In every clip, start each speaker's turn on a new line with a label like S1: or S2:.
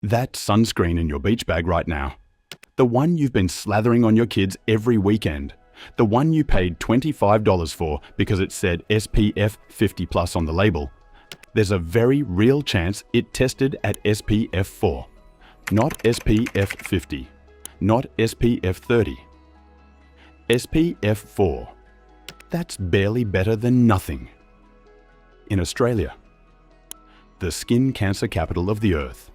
S1: That sunscreen in your beach bag right now. The one you've been slathering on your kids every weekend. The one you paid $25 for because it said SPF 50+ on the label. There's a very real chance it tested at SPF 4. Not SPF 50. Not SPF 30. SPF 4. That's barely better than nothing. In Australia, the skin cancer capital of the earth,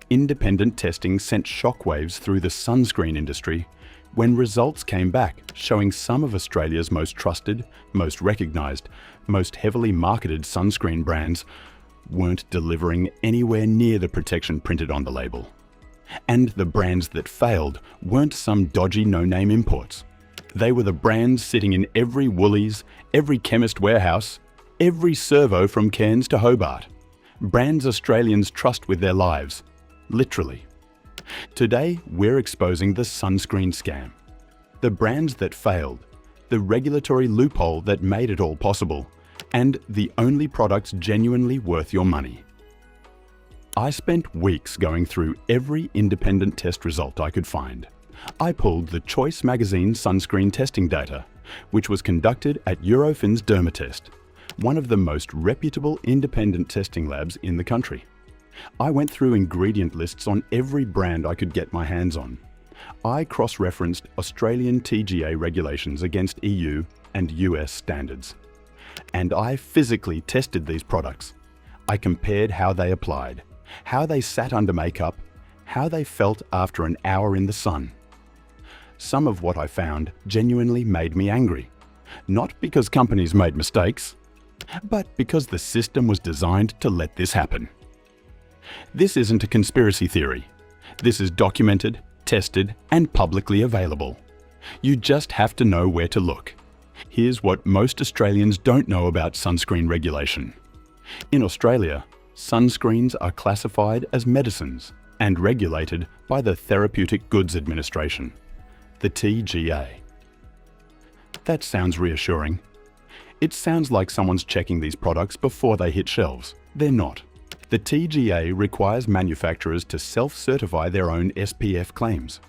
S1: independent testing sent shockwaves through the sunscreen industry when results came back showing some of Australia's most trusted, most recognised, most heavily marketed sunscreen brands weren't delivering anywhere near the protection printed on the label. And the brands that failed weren't some dodgy no-name imports. They were the brands sitting in every Woolies, every chemist warehouse, every servo from Cairns to Hobart. Brands Australians trust with their lives, literally. Today, we're exposing the sunscreen scam. The brands that failed, the regulatory loophole that made it all possible, and the only products genuinely worth your money. I spent weeks going through every independent test result I could find. I pulled the Choice magazine sunscreen testing data, which was conducted at Eurofin's Dermatest, one of the most reputable independent testing labs in the country. I went through ingredient lists on every brand I could get my hands on. I cross-referenced Australian TGA regulations against EU and US standards. And I physically tested these products. I compared how they applied, how they sat under makeup, how they felt after an hour in the sun. Some of what I found genuinely made me angry. Not because companies made mistakes, but because the system was designed to let this happen. This isn't a conspiracy theory. This is documented, tested, and publicly available. You just have to know where to look. Here's what most Australians don't know about sunscreen regulation. In Australia, sunscreens are classified as medicines and regulated by the Therapeutic Goods Administration, the TGA. That sounds reassuring. It sounds like someone's checking these products before they hit shelves. They're not. The TGA requires manufacturers to self-certify their own SPF claims.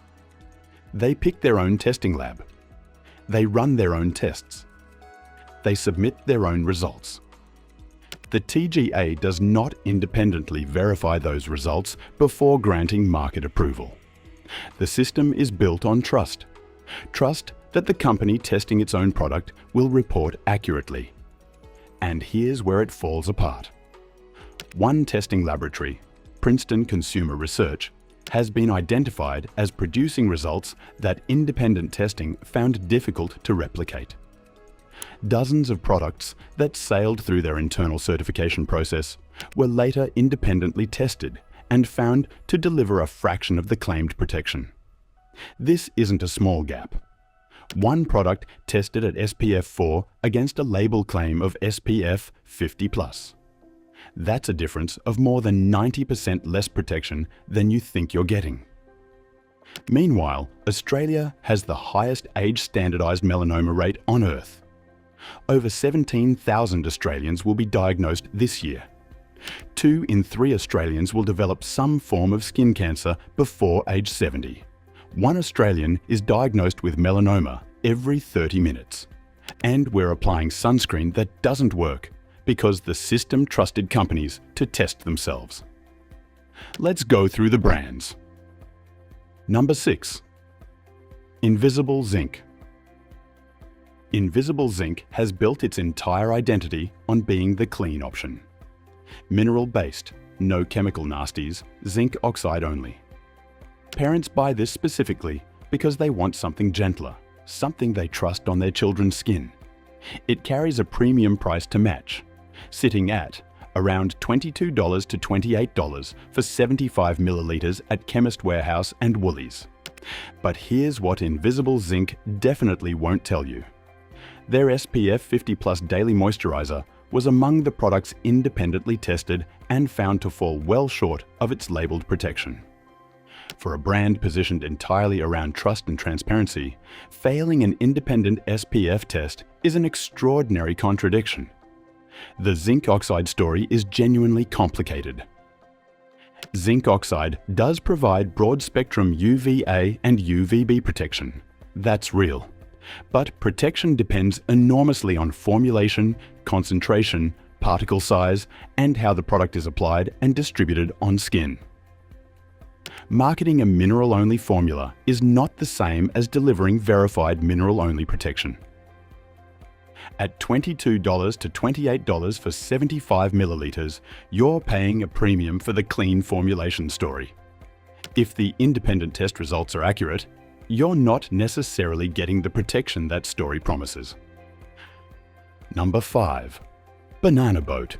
S1: They pick their own testing lab. They run their own tests. They submit their own results. The TGA does not independently verify those results before granting market approval. The system is built on trust. Trust that the company testing its own product will report accurately. And here's where it falls apart. One testing laboratory, Princeton Consumer Research, has been identified as producing results that independent testing found difficult to replicate. Dozens of products that sailed through their internal certification process were later independently tested and found to deliver a fraction of the claimed protection. This isn't a small gap. One product tested at SPF 4 against a label claim of SPF 50+. That's a difference of more than 90% less protection than you think you're getting. Meanwhile, Australia has the highest age-standardised melanoma rate on Earth. Over 17,000 Australians will be diagnosed this year. 2 in 3 Australians will develop some form of skin cancer before age 70. 1 Australian is diagnosed with melanoma every 30 minutes. And we're applying sunscreen that doesn't work because the system trusted companies to test themselves. Let's go through the brands. Number 6. Invisible Zinc. Invisible Zinc has built its entire identity on being the clean option. Mineral-based, no chemical nasties, zinc oxide only. Parents buy this specifically because they want something gentler, something they trust on their children's skin. It carries a premium price to match, sitting at around $22 to $28 for 75 millilitres at Chemist Warehouse and Woolies. But here's what Invisible Zinc definitely won't tell you. Their SPF 50+ daily moisturiser was among the products independently tested and found to fall well short of its labelled protection. For a brand positioned entirely around trust and transparency, failing an independent SPF test is an extraordinary contradiction. The zinc oxide story is genuinely complicated. Zinc oxide does provide broad-spectrum UVA and UVB protection. That's real. But protection depends enormously on formulation, concentration, particle size, and how the product is applied and distributed on skin. Marketing a mineral-only formula is not the same as delivering verified mineral-only protection. At $22 to $28 for 75 millilitres, you're paying a premium for the clean formulation story. If the independent test results are accurate, you're not necessarily getting the protection that story promises. Number 5. Banana Boat.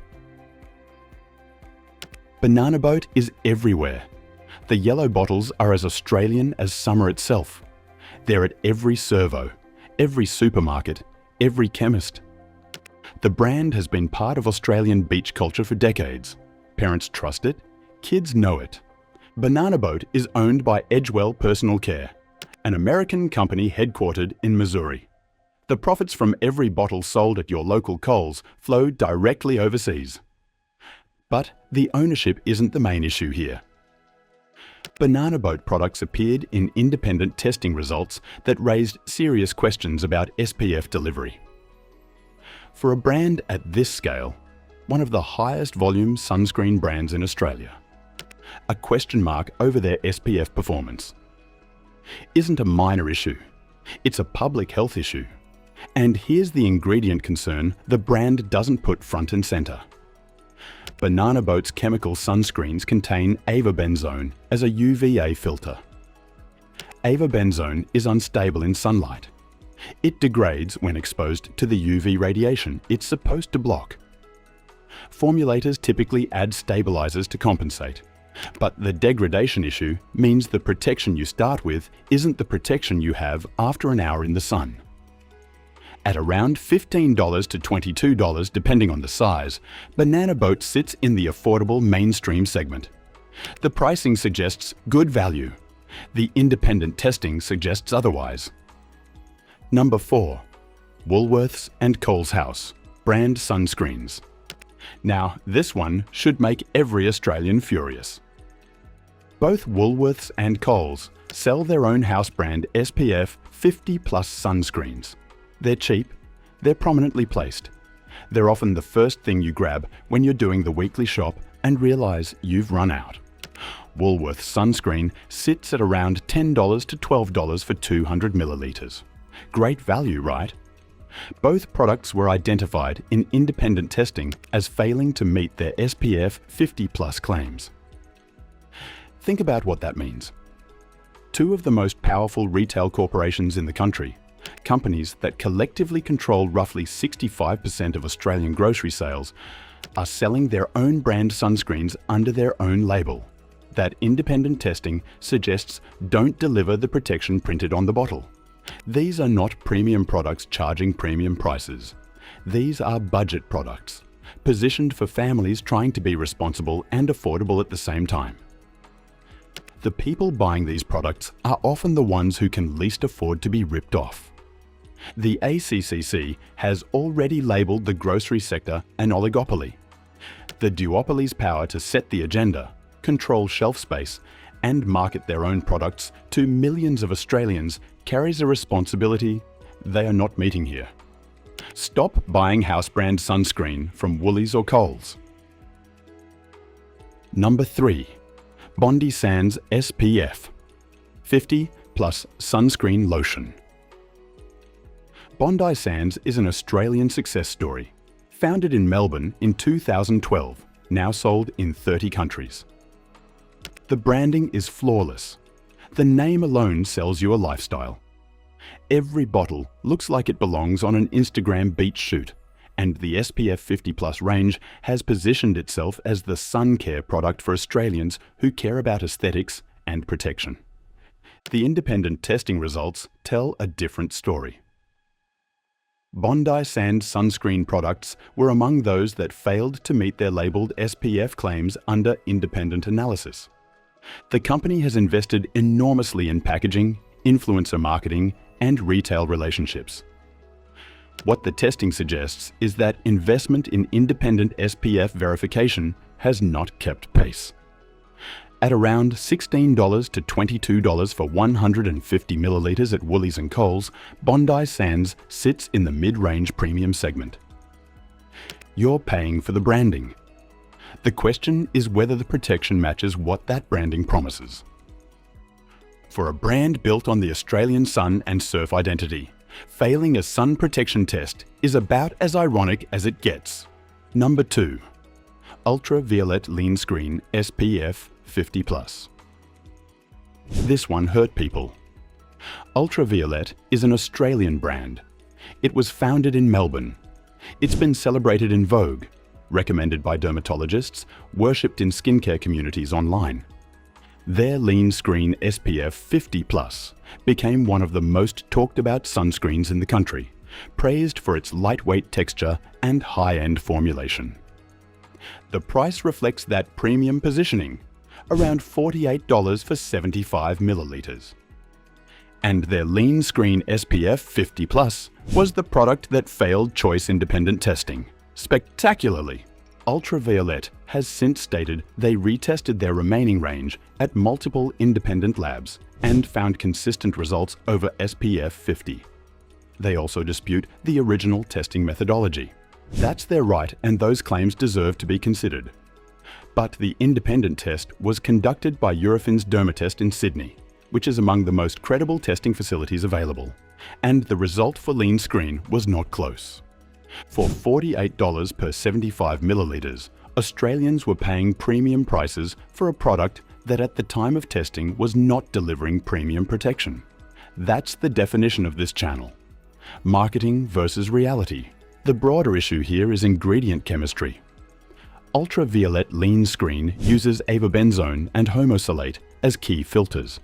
S1: Banana Boat is everywhere. The yellow bottles are as Australian as summer itself. They're at every servo, every supermarket, every chemist. The brand has been part of Australian beach culture for decades. Parents trust it, kids know it. Banana Boat is owned by Edgewell Personal Care, an American company headquartered in Missouri. The profits from every bottle sold at your local Coles flow directly overseas. But the ownership isn't the main issue here. Banana Boat products appeared in independent testing results that raised serious questions about SPF delivery. For a brand at this scale, one of the highest volume sunscreen brands in Australia, a question mark over their SPF performance isn't a minor issue, it's a public health issue. And here's the ingredient concern the brand doesn't put front and center. Banana Boat's chemical sunscreens contain avobenzone as a UVA filter. Avobenzone is unstable in sunlight. It degrades when exposed to the UV radiation it's supposed to block. Formulators typically add stabilizers to compensate, but the degradation issue means the protection you start with isn't the protection you have after an hour in the sun. At around $15 to $22 depending on the size, Banana Boat sits in the affordable mainstream segment. The pricing suggests good value. The independent testing suggests otherwise. Number 4. Woolworths and Coles House brand sunscreens. Now, this one should make every Australian furious. Both Woolworths and Coles sell their own house brand SPF 50+ sunscreens. They're cheap, they're prominently placed. They're often the first thing you grab when you're doing the weekly shop and realize you've run out. Woolworths sunscreen sits at around $10 to $12 for 200 millilitres. Great value, right? Both products were identified in independent testing as failing to meet their SPF 50+ claims. Think about what that means. Two of the most powerful retail corporations in the country, companies that collectively control roughly 65% of Australian grocery sales, are selling their own brand sunscreens under their own label that independent testing suggests don't deliver the protection printed on the bottle. These are not premium products charging premium prices. These are budget products, positioned for families trying to be responsible and affordable at the same time. The people buying these products are often the ones who can least afford to be ripped off. The ACCC has already labelled the grocery sector an oligopoly. The duopoly's power to set the agenda, control shelf space, and market their own products to millions of Australians carries a responsibility they are not meeting here. Stop buying house brand sunscreen from Woolies or Coles. Number 3. Bondi Sands SPF 50+ sunscreen lotion. Bondi Sands is an Australian success story. Founded in Melbourne in 2012, now sold in 30 countries. The branding is flawless. The name alone sells you a lifestyle. Every bottle looks like it belongs on an Instagram beach shoot, and the SPF 50+ range has positioned itself as the sun care product for Australians who care about aesthetics and protection. The independent testing results tell a different story. Bondi Sands sunscreen products were among those that failed to meet their labelled SPF claims under independent analysis. The company has invested enormously in packaging, influencer marketing, and retail relationships. What the testing suggests is that investment in independent SPF verification has not kept pace. At around $16 to $22 for 150 millilitres at Woolies and Coles, Bondi Sands sits in the mid-range premium segment. You're paying for the branding. The question is whether the protection matches what that branding promises. For a brand built on the Australian sun and surf identity, failing a sun protection test is about as ironic as it gets. Number 2. Ultraviolet Lean Screen SPF 50+. This one hurt people. Ultraviolet is an Australian brand. It was founded in Melbourne. It's been celebrated in Vogue, recommended by dermatologists, worshipped in skincare communities online. Their Lean Screen SPF 50+ became one of the most talked about sunscreens in the country, praised for its lightweight texture and high-end formulation. The price reflects that premium positioning, around $48 for 75 millilitres. And their Lean Screen SPF 50+ was the product that failed choice independent testing spectacularly. Ultraviolet has since stated they retested their remaining range at multiple independent labs and found consistent results over SPF 50. They also dispute the original testing methodology. That's their right, and those claims deserve to be considered. But the independent test was conducted by Eurofin's Dermatest in Sydney, which is among the most credible testing facilities available, and the result for Lean Screen was not close. For $48 per 75 millilitres, Australians were paying premium prices for a product that at the time of testing was not delivering premium protection. That's the definition of this channel. Marketing versus reality. The broader issue here is ingredient chemistry. Ultraviolet Lean Screen uses avobenzone and homosalate as key filters.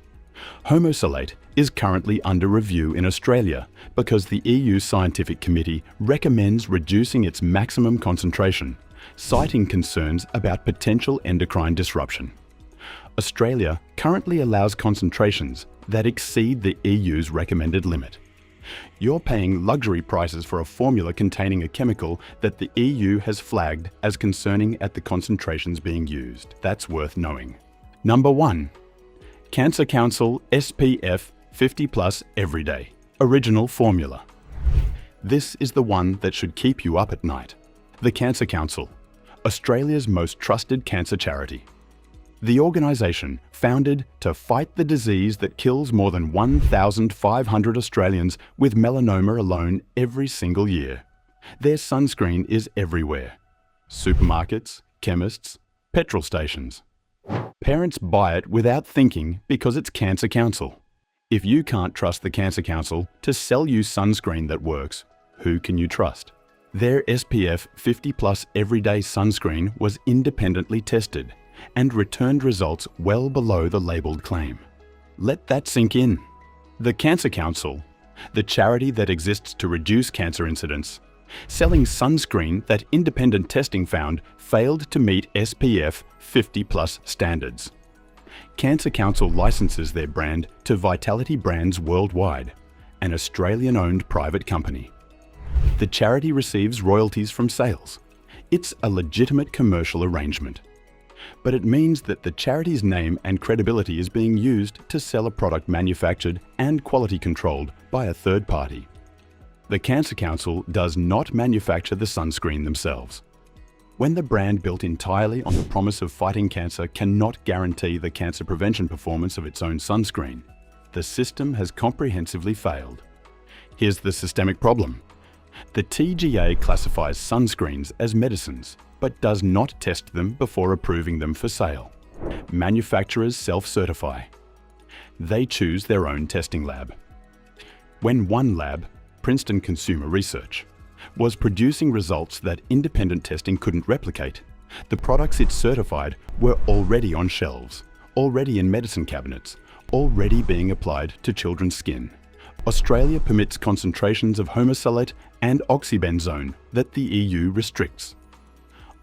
S1: Homosalate is currently under review in Australia because the EU Scientific Committee recommends reducing its maximum concentration, citing concerns about potential endocrine disruption. Australia currently allows concentrations that exceed the EU's recommended limit. You're paying luxury prices for a formula containing a chemical that the EU has flagged as concerning at the concentrations being used. That's worth knowing. Number 1. Cancer Council SPF 50+ Everyday. Original formula. This is the one that should keep you up at night. The Cancer Council, Australia's most trusted cancer charity. The organisation, founded to fight the disease that kills more than 1,500 Australians with melanoma alone every single year. Their sunscreen is everywhere. Supermarkets, chemists, petrol stations. Parents buy it without thinking because it's Cancer Council. If you can't trust the Cancer Council to sell you sunscreen that works, who can you trust? Their SPF 50+ Everyday sunscreen was independently tested and returned results well below the labelled claim. Let that sink in. The Cancer Council, the charity that exists to reduce cancer incidence, selling sunscreen that independent testing found failed to meet SPF 50+ standards. Cancer Council licenses their brand to Vitality Brands Worldwide, an Australian-owned private company. The charity receives royalties from sales. It's a legitimate commercial arrangement. But it means that the charity's name and credibility is being used to sell a product manufactured and quality controlled by a third party. The Cancer Council does not manufacture the sunscreen themselves. When the brand built entirely on the promise of fighting cancer cannot guarantee the cancer prevention performance of its own sunscreen, the system has comprehensively failed. Here's the systemic problem. The TGA classifies sunscreens as medicines, but does not test them before approving them for sale. Manufacturers self-certify. They choose their own testing lab. When one lab, Princeton Consumer Research, was producing results that independent testing couldn't replicate, the products it certified were already on shelves, already in medicine cabinets, already being applied to children's skin. Australia permits concentrations of homosalate and oxybenzone that the EU restricts.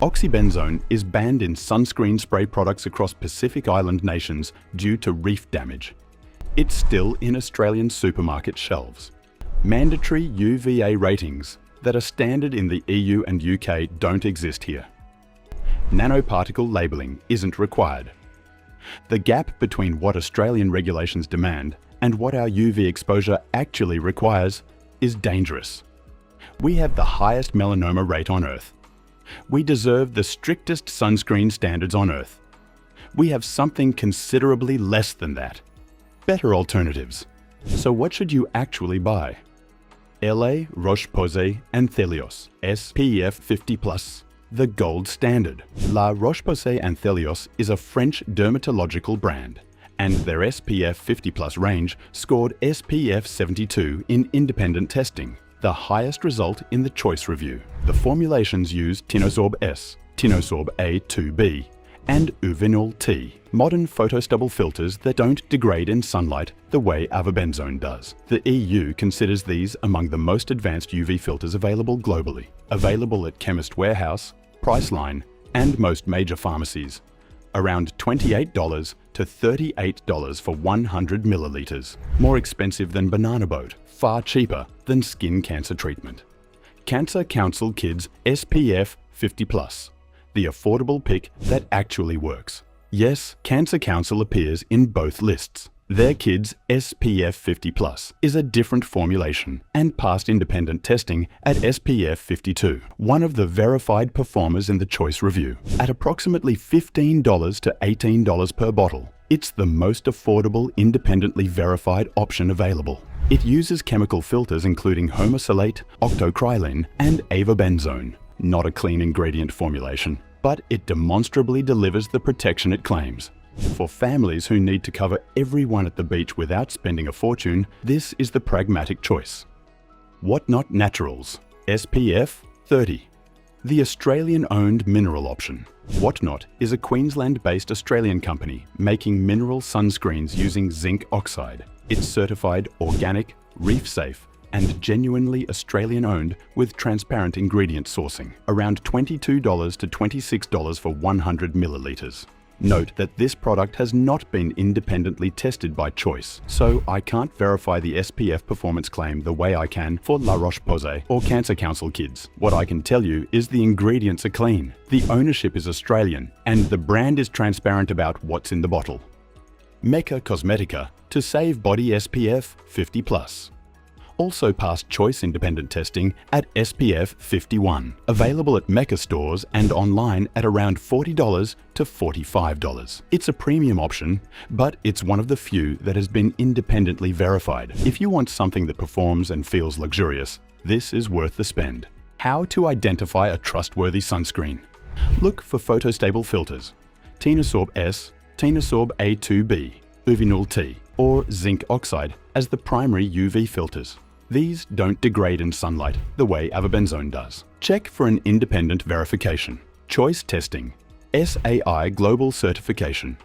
S1: Oxybenzone is banned in sunscreen spray products across Pacific Island nations due to reef damage. It's still in Australian supermarket shelves. Mandatory UVA ratings that are standard in the EU and UK don't exist here. Nanoparticle labelling isn't required. The gap between what Australian regulations demand and what our UV exposure actually requires is dangerous. We have the highest melanoma rate on Earth. We deserve the strictest sunscreen standards on Earth. We have something considerably less than that. Better alternatives. So what should you actually buy? LA Roche-Posay and Thelios SPF 50+, the gold standard. La Roche-Posay and Thelios is a French dermatological brand, and their SPF 50+ range scored SPF 72 in independent testing, the highest result in the choice review. The formulations use Tinosorb S, Tinosorb A2B, and Uvinol T, modern photostable filters that don't degrade in sunlight the way avobenzone does. The EU considers these among the most advanced UV filters available globally. Available at Chemist Warehouse, Priceline, and most major pharmacies. Around $28 to $38 for 100 milliliters. More expensive than Banana Boat, far cheaper than skin cancer treatment. Cancer Council Kids SPF 50+. The affordable pick that actually works. Yes, Cancer Council appears in both lists. Their Kids SPF 50+ is a different formulation and passed independent testing at SPF 52, one of the verified performers in the choice review. At approximately $15 to $18 per bottle, it's the most affordable independently verified option available. It uses chemical filters including homosalate, octocrylene, and avobenzone. Not a clean ingredient formulation, but it demonstrably delivers the protection it claims. For families who need to cover everyone at the beach without spending a fortune, this is the pragmatic choice. Whatnot Naturals SPF 30. The Australian-owned mineral option. Whatnot is a Queensland-based Australian company making mineral sunscreens using zinc oxide. It's certified organic, reef-safe, and genuinely Australian-owned with transparent ingredient sourcing. Around $22 to $26 for 100 milliliters. Note that this product has not been independently tested by Choice, so I can't verify the SPF performance claim the way I can for La Roche-Posay or Cancer Council Kids. What I can tell you is the ingredients are clean, the ownership is Australian, and the brand is transparent about what's in the bottle. Mecca Cosmetica to save body SPF 50+. Also passed Choice independent testing at SPF 51. Available at Mecca stores and online at around $40 to $45. It's a premium option, but it's one of the few that has been independently verified. If you want something that performs and feels luxurious, this is worth the spend. How to identify a trustworthy sunscreen. Look for photostable filters. Tinosorb S, Tinosorb A2B, Uvinol T, or zinc oxide as the primary UV filters. These don't degrade in sunlight the way avobenzone does. Check for an independent verification. Choice testing, SAI Global Certification,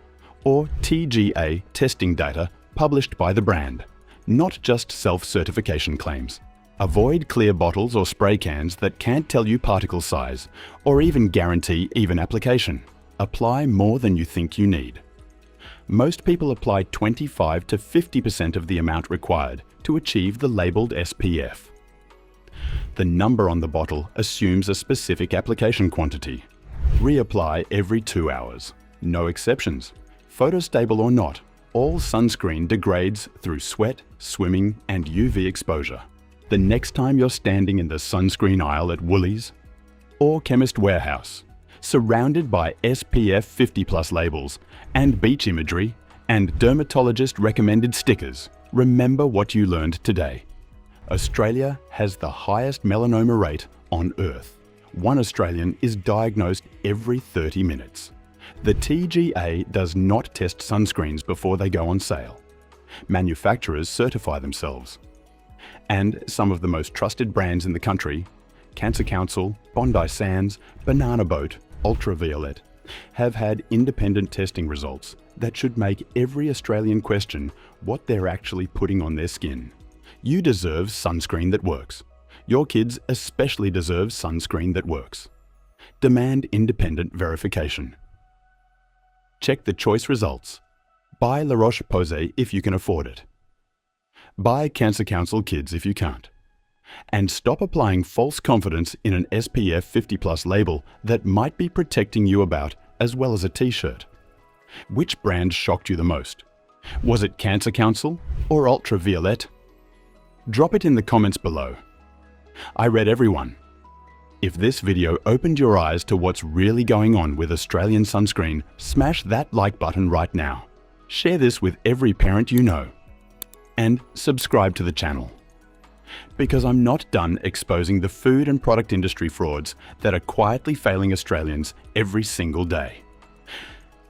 S1: or TGA testing data published by the brand, not just self-certification claims. Avoid clear bottles or spray cans that can't tell you particle size or even guarantee even application. Apply more than you think you need. Most people apply 25 to 50% of the amount required to achieve the labeled SPF. The number on the bottle assumes a specific application quantity. Reapply every 2 hours. No exceptions. Photostable or not, all sunscreen degrades through sweat, swimming, and UV exposure. The next time you're standing in the sunscreen aisle at Woolies or Chemist Warehouse, surrounded by SPF 50+ labels and beach imagery and dermatologist-recommended stickers, remember what you learned today. Australia has the highest melanoma rate on Earth. One Australian is diagnosed every 30 minutes. The TGA does not test sunscreens before they go on sale. Manufacturers certify themselves. And some of the most trusted brands in the country, Cancer Council, Bondi Sands, Banana Boat, Ultraviolet, have had independent testing results that should make every Australian question what they're actually putting on their skin. You deserve sunscreen that works. Your kids especially deserve sunscreen that works. Demand independent verification. Check the choice results. Buy La Roche-Posay if you can afford it. Buy Cancer Council Kids if you can't. And stop applying false confidence in an SPF 50+ label that might be protecting you about as well as a t-shirt. Which brand shocked you the most? Was it Cancer Council or Ultraviolet? Drop it in the comments below. I read everyone. If this video opened your eyes to what's really going on with Australian sunscreen, smash that like button right now. Share this with every parent you know. And subscribe to the channel. Because I'm not done exposing the food and product industry frauds that are quietly failing Australians every single day.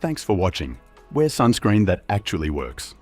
S1: Thanks for watching. Wear sunscreen that actually works.